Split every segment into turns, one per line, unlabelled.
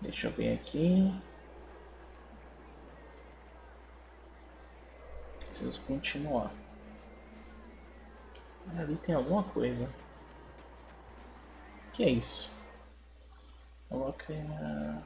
Deixa eu ver aqui. Preciso continuar. Ali tem alguma coisa. O que é isso? Coloca na...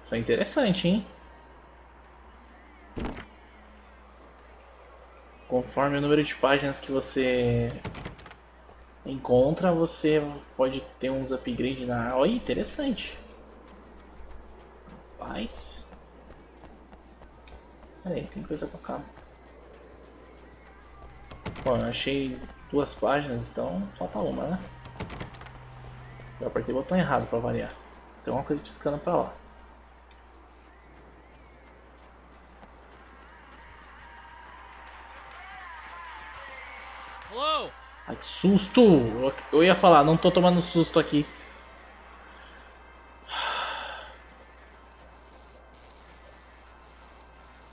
Isso é interessante, hein? Conforme o número de páginas que você encontra, você pode ter uns upgrades na... Olha, interessante. Paz. Peraí, tem coisa pra cá. Bom, eu achei 2 páginas, então falta uma, né? Eu apertei o botão errado pra variar. Tem uma coisa piscando pra lá.
Hello?
Ai, que susto! Eu ia falar, não tô tomando susto aqui.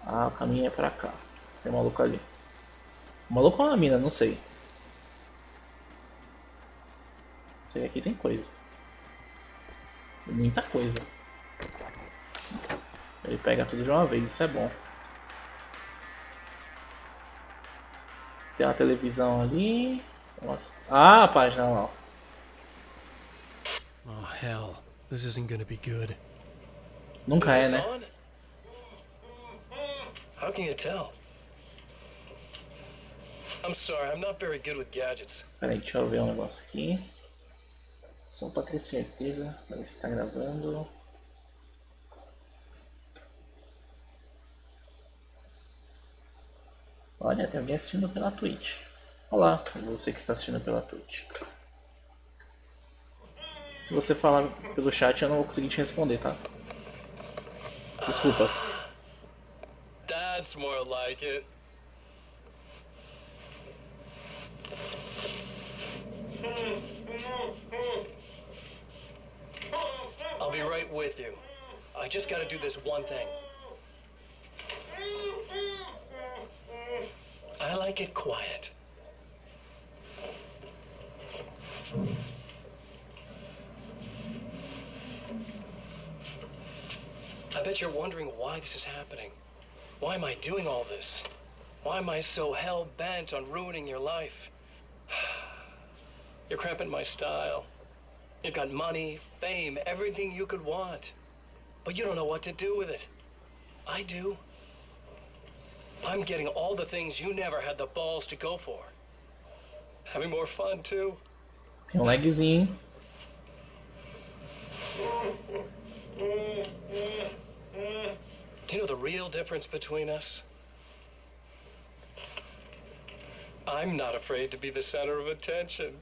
Ah, o caminho é pra cá. Tem um maluco ali. O maluco ou uma mina, não sei. Sei, aqui tem coisa. Muita coisa. Ele pega tudo de uma vez, isso é bom. Tem uma televisão ali. Nossa. Ah, a página lá. Ó.
Oh, hell. This isn't gonna be good.
Nunca
Is
é,
this
né?
on? How can you tell? I'm sorry, I'm not very good with gadgets.
Peraí, deixa eu ver um negócio aqui. Só pra ter certeza. Pra ver se tá gravando. Olha, tem alguém assistindo pela Twitch. Olá, você que está assistindo pela Twitch. Se você falar pelo chat, eu não vou conseguir te responder, tá? Desculpa.
That's more like it. I'll be right with you. I just gotta do this one thing. I like it quiet. I bet you're wondering why this is happening. Why am I doing all this? Why am I so hell-bent on ruining your life? You're cramping my style. You've got money, fame, everything you could want. But you don't know what to do with it. I do. I'm getting all the things you never had the balls to go for. Having more fun, too.
Tem um lagzinho.
Do you know the real difference between us? I'm not afraid to be the center of attention.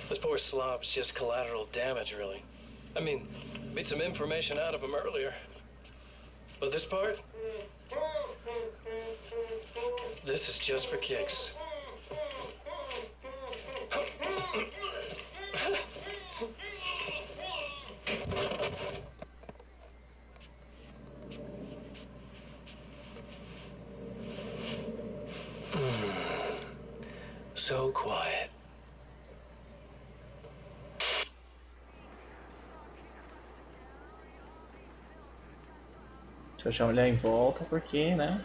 This poor slob's just collateral damage, really. I mean, beat some information out of him earlier. But this part? This is just for kicks. So quiet.
Deixa eu já olhar em volta, porque, né?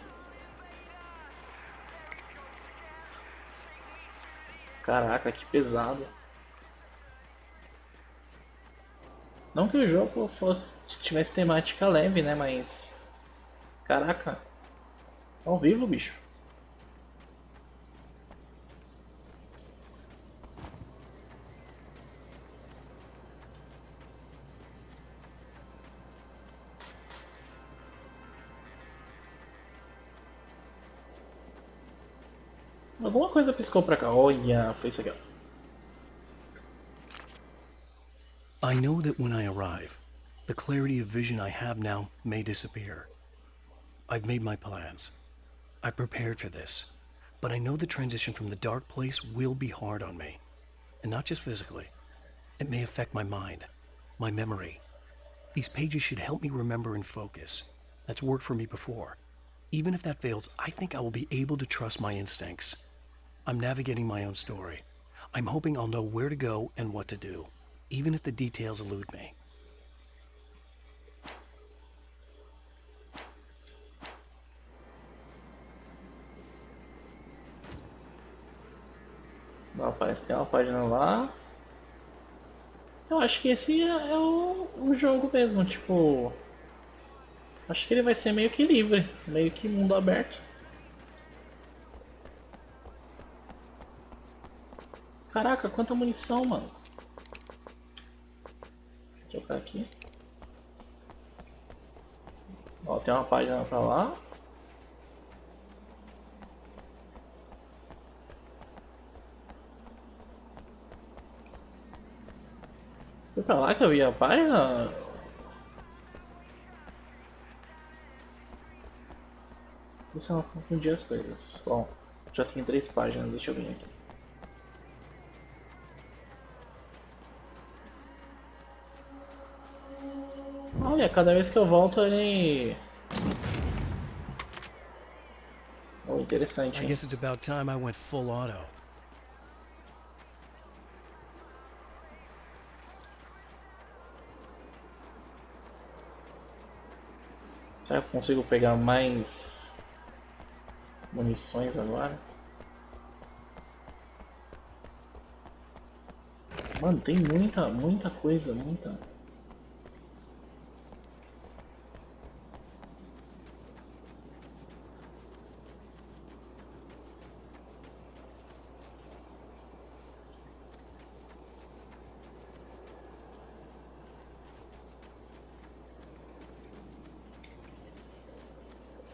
Caraca, que pesado. Não que o jogo fosse tivesse temática leve, né? Mas. Caraca. Ao vivo, bicho. Alguma coisa piscou pra cá. Olha, foi isso aqui, ó.
I know that when I arrive, the clarity of vision I have now may disappear. I've made my plans. I prepared for this. But I know the transition from the dark place will be hard on me. And not just physically. It may affect my mind, my memory. These pages should help me remember and focus. That's worked for me before. Even if that fails, I think I will be able to trust my instincts. I'm navigating my own story. I'm hoping I'll know where to go and what to do, even if the details elude me.
Não, parece que tem uma página lá. Eu acho que esse é o jogo mesmo, tipo. Acho que ele vai ser meio que livre, meio que mundo aberto. Caraca, quanta munição, mano. Deixa eu trocar aqui. Ó, tem uma página pra lá. Foi pra lá que eu vi a página? Você não confundir as coisas. Bom, já tem 3 páginas, deixa eu vir aqui. Olha, cada vez que eu volto ele... Oh, interessante,
I
hein?
guess it's about time I went full auto.
Será que eu consigo pegar mais munições agora? Mano, tem muita coisa, muita.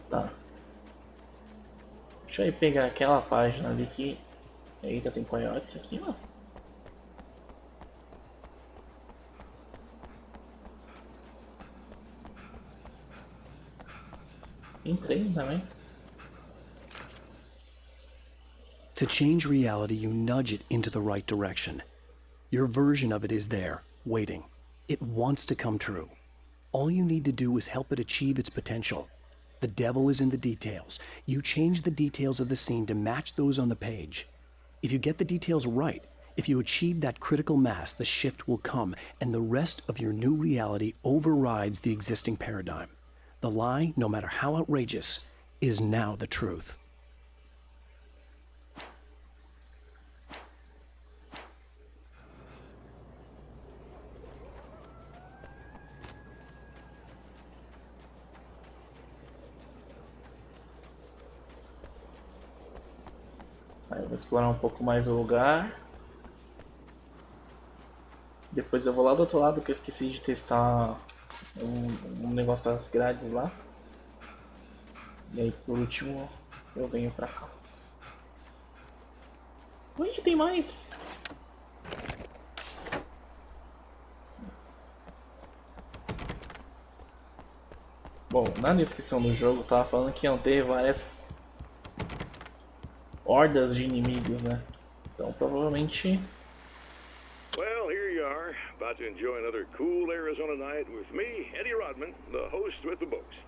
Tá. Deixa eu ir pegar aquela página ali que... Eita, tem coiotes aqui, mano. Tem trem também.
To change reality, you nudge it into the right direction. Your version of it is there, waiting. It wants to come true. All you need to do is help it achieve its potential. The devil is in the details. You change the details of the scene to match those on the page. If you get the details right, if you achieve that critical mass, the shift will come, and the rest of your new reality overrides the existing paradigm. The lie, no matter how outrageous, is now the truth.
Aí eu vou explorar um pouco mais o lugar. Depois eu vou lá do outro lado que eu esqueci de testar um negócio das grades lá. E aí por último eu venho pra cá. Onde tem mais? Bom, na descrição do jogo tava falando que iam ter várias hordas de inimigos, né? Então provavelmente...
Well, here you are, about to enjoy another cool Arizona night with me, Eddie Rodman, the host with the boast.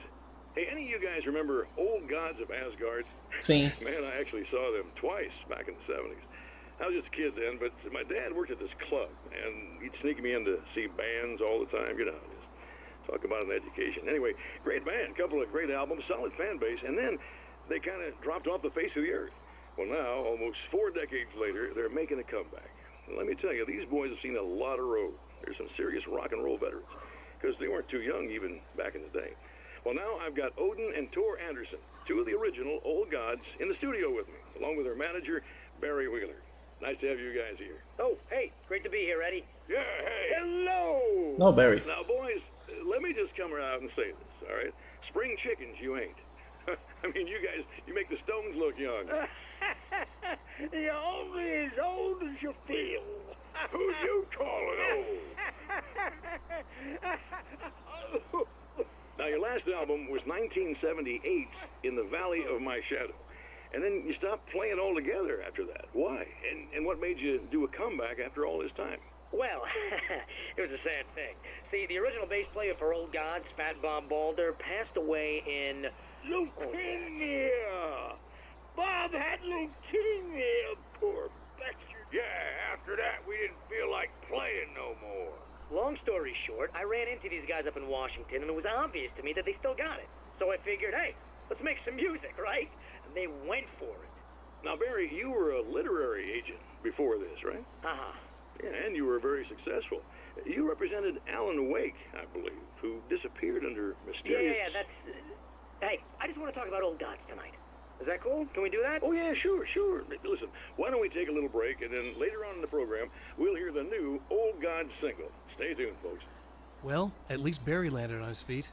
Hey, any of you guys remember Old Gods of Asgard?
Sim.
Man, I actually saw them twice back in the 70s. I was just a kid then, but my dad worked at this club, and he'd sneak me in to see bands all the time, you know, just talk about an education. Anyway, great band, couple of great albums, solid fan base, and then they kind of dropped off the face of the earth. Well, now, almost 4 decades later, they're making a comeback. And let me tell you, these boys have seen a lot of road. They're some serious rock and roll veterans, because they weren't too young even back in the day. Well, now I've got Odin and Tor Anderson, 2 of the original Old Gods, in the studio with me, along with their manager, Barry Wheeler. Nice to have you guys here.
Oh, hey, great to be here, Eddie.
Yeah, hey. Hello.
No, Barry.
Now, boys, let me just come out and say this, all right? Spring chickens, you ain't. I mean, you guys, you make the Stones look young.
You're only as old as you feel.
Who you calling old? Now, your last album was 1978, In the Valley of My Shadow. And then you stopped playing altogether after that. Why? And what made you do a comeback after all this time?
Well, it was a sad thing. See, the original bass player for Old Gods, Fat Bob Balder, passed away in...
Leukemia! Bob had leukemia,
short, I ran into these guys up in Washington, and it was obvious to me that they still got it. So I figured, hey, let's make some music, right? And they went for it.
Now, Barry, you were a literary agent before this, right?
Uh-huh.
Yeah, and you were very successful. You represented Alan Wake, I believe, who disappeared under mysterious...
Yeah, that's... Hey, I just want to talk about old gods tonight. Is that cool? Can we do that?
Oh, yeah, sure. Listen, why don't we take a little break, and then later on in the program, we'll hear the new Old Gods single. Stay tuned, folks.
Well, at least Barry landed on his feet.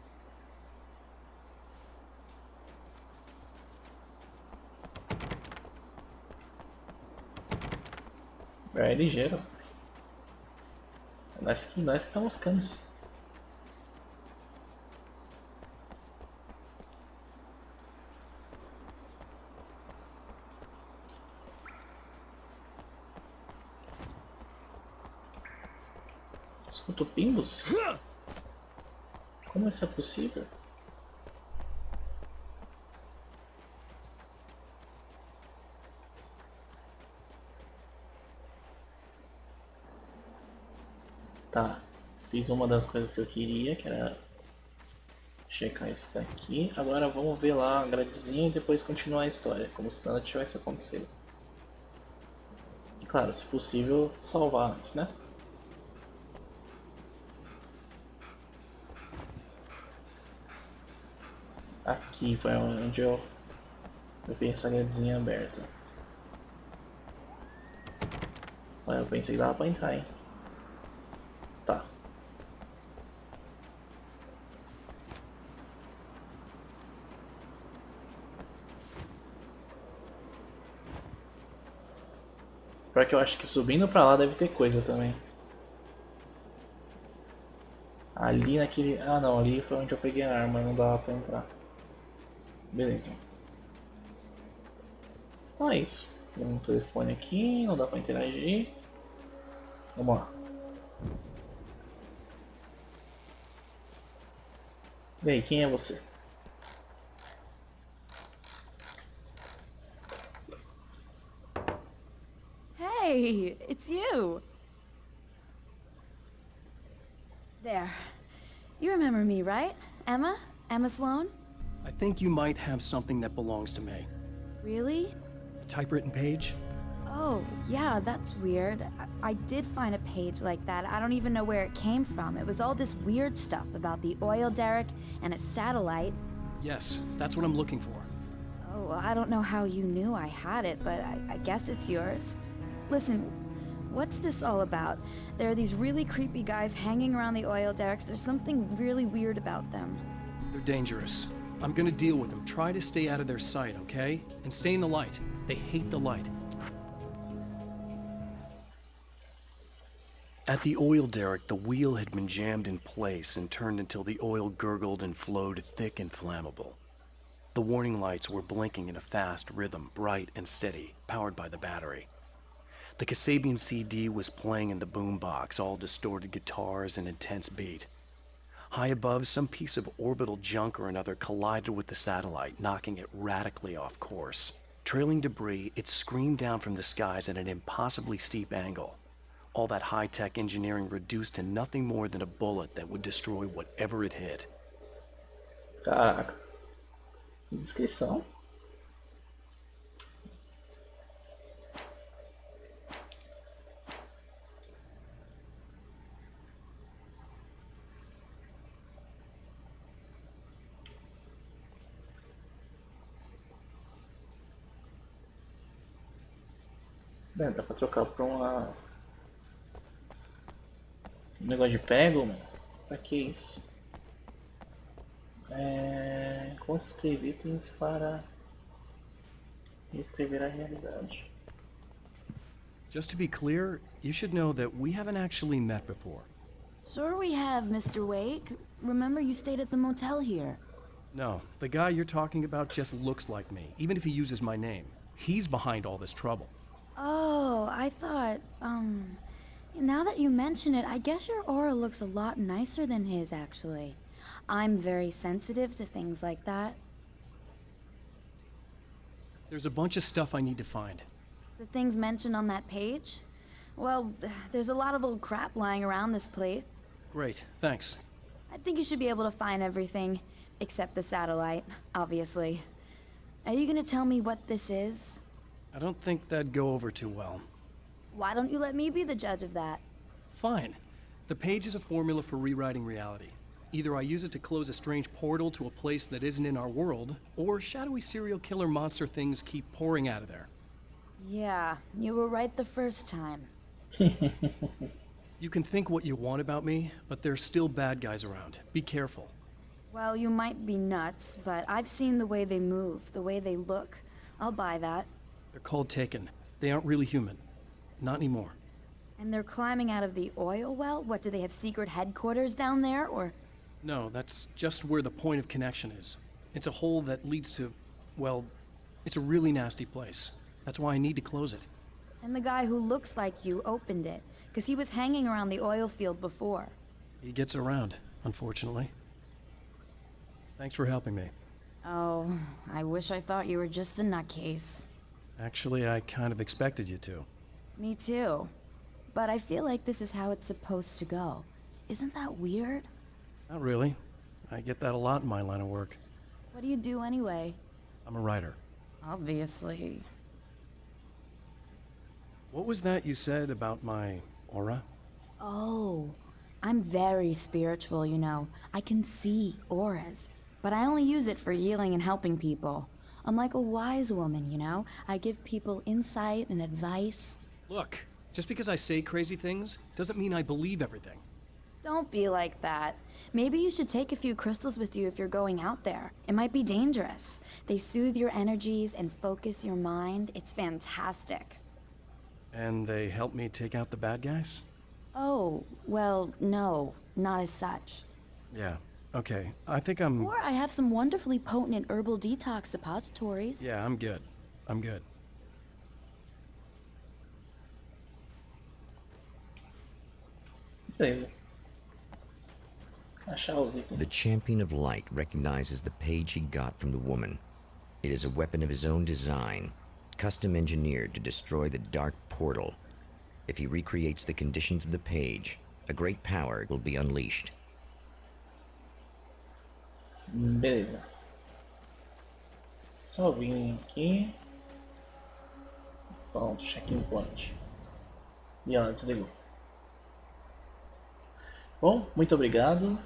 É ligeiro. Nós que estamos canos. Escuto pimbos? Como isso é possível? Tá, fiz uma das coisas que eu queria, que era checar isso daqui. Agora vamos ver lá a gradezinha e depois continuar a história, como se nada tivesse acontecido. E claro, se possível, salvar antes, né? Aqui foi onde eu vi essa gradezinha aberta. Olha, eu pensei que dava pra entrar, hein? Tá. Pior que eu acho que subindo pra lá deve ter coisa também. Ali naquele... Ah não, ali foi onde eu peguei a arma, não dava pra entrar. Beleza. Então é isso. Tem um telefone aqui, não dá pra interagir. Vamos lá. E aí, quem é você?
Hey, it's you. There. You remember me, right? Emma? Emma Sloan?
I think you might have something that belongs to me.
Really?
A typewritten page?
Oh, yeah, that's weird. I did find a page like that. I don't even know where it came from. It was all this weird stuff about the oil derrick and a satellite.
Yes, that's what I'm looking for.
Oh, I don't know how you knew I had it, but I guess it's yours. Listen, what's this all about? There are these really creepy guys hanging around the oil derricks. There's something really weird about them.
They're dangerous. I'm gonna deal with them. Try to stay out of their sight, okay? And stay in the light. They hate the light. At the oil derrick, the wheel had been jammed in place and turned until the oil gurgled and flowed thick and flammable. The warning lights were blinking in a fast rhythm, bright and steady, powered by the battery. The Kasabian CD was playing in the boombox, all distorted guitars and intense beat. High above, some piece of orbital junk or another collided with the satellite, knocking it radically off course. Trailing debris, it screamed down from the skies at an impossibly steep angle. All that high-tech engineering reduced to nothing more than a bullet that would destroy whatever it hit.
Caraca. Que descrição. Bem, dá pra trocar por um negócio de prego, mano. Pra que isso? Conte os 3 itens para reescrever a realidade.
Just to be clear, you should know that we haven't actually met before.
Sure we have, Mr. Wake. Remember you stayed at the motel here.
No, the guy you're talking about just looks like me, even if he uses my name. He's behind all this trouble.
Oh, I thought, now that you mention it, I guess your aura looks a lot nicer than his, actually. I'm very sensitive to things like that.
There's a bunch of stuff I need to find.
The things mentioned on that page? Well, there's a lot of old crap lying around this place.
Great, thanks.
I think you should be able to find everything, except the satellite, obviously. Are you gonna tell me what this is?
I don't think that'd go over too well.
Why don't you let me be the judge of that?
Fine. The page is a formula for rewriting reality. Either I use it to close a strange portal to a place that isn't in our world, or shadowy serial killer monster things keep pouring out of there.
Yeah, you were right the first time.
You can think what you want about me, but there's still bad guys around. Be careful.
Well, you might be nuts, but I've seen the way they move, the way they look. I'll buy that.
They're called Taken. They aren't really human. Not anymore.
And they're climbing out of the oil well? What, do they have secret headquarters down there, or...?
No, that's just where the point of connection is. It's a hole that leads to, well, it's a really nasty place. That's why I need to close it.
And the guy who looks like you opened it, because he was hanging around the oil field before.
He gets around, unfortunately. Thanks for helping me.
Oh, I wish I thought you were just a nutcase.
Actually, I kind of expected you to.
Me too. But I feel like this is how it's supposed to go. Isn't that weird?
Not really. I get that a lot in my line of work.
What do you do anyway?
I'm a writer.
Obviously.
What was that you said about my aura?
Oh, I'm very spiritual, you know. I can see auras, but I only use it for healing and helping people. I'm like a wise woman, you know? I give people insight and advice.
Look, just because I say crazy things doesn't mean I believe everything.
Don't be like that. Maybe you should take a few crystals with you if you're going out there. It might be dangerous. They soothe your energies and focus your mind. It's fantastic.
And they help me take out the bad guys?
Oh, well, no, not as such.
Yeah, okay. I think I'm...
Or I have some wonderfully potent and herbal detox suppositories.
Yeah, I'm good. I'm good.
Beleza. Achar os itens.
The champion of light recognizes the page he got from the woman. It is a weapon of his own design, custom engineered to destroy the dark portal. If he recreates the conditions of the page, a great power will be unleashed.
Beleza. Só vim aqui. Pronto, check-in point. E ela desligou. Bom, muito obrigado.